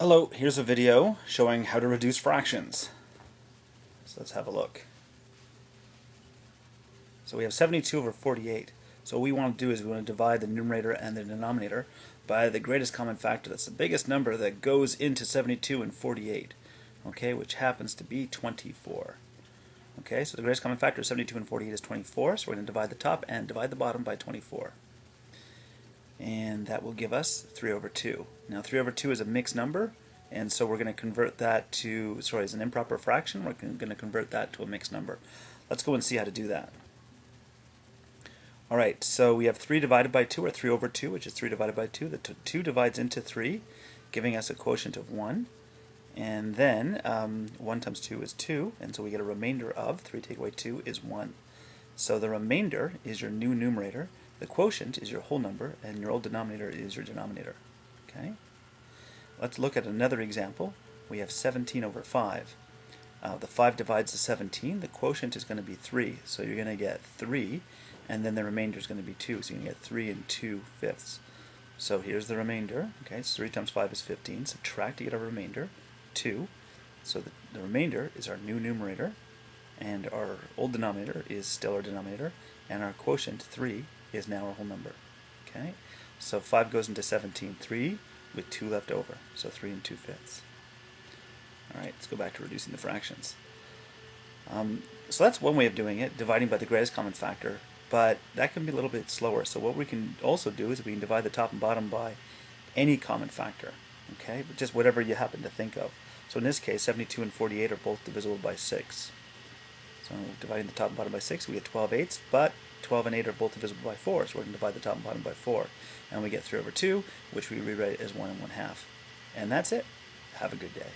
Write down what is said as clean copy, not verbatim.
Hello, here's a video showing how to reduce fractions. So let's have a look. So we have 72 over 48. So what we want to do is we want to divide the numerator and the denominator by the greatest common factor. That's the biggest number that goes into 72 and 48, okay, which happens to be 24. Okay, so the greatest common factor of 72 and 48 is 24, so we're going to divide the top and divide the bottom by 24. And that will give us 3 over 2. Now 3 over 2 is a mixed number, and so we're going to convert that to, as an improper fraction, we're going to convert that to a mixed number. Let's go and see how to do that. Alright, so we have 3 divided by 2, or 3 over 2, which is 3 divided by 2. The 2 divides into 3, giving us a quotient of 1. And then 1 times 2 is 2, and so we get a remainder of 3 take away 2 is 1. So the remainder is your new numerator, the quotient is your whole number, and your old denominator is your denominator. Okay? Let's look at another example. We have 17 over 5. The 5 divides the 17, the quotient is going to be 3, so you're going to get 3, and then the remainder is going to be 2, so you can get 3 and 2/5. So here's the remainder. Okay, so 3 times 5 is 15. Subtract to get a remainder, 2. So the remainder is our new numerator, and our old denominator is still our denominator, and our quotient, 3, is now our whole number. Okay, so 5 goes into 17, 3, with 2 left over, so 3 and 2/5. Alright, let's go back to reducing the fractions. So that's one way of doing it, dividing by the greatest common factor, but that can be a little bit slower. So what we can also do is we can divide the top and bottom by any common factor, okay, but just whatever you happen to think of. So in this case, 72 and 48 are both divisible by 6. So dividing the top and bottom by 6, we get 12/8, but 12 and 8 are both divisible by 4, so we're going to divide the top and bottom by 4. And we get 3 over 2, which we rewrite as 1 1/2. And that's it. Have a good day.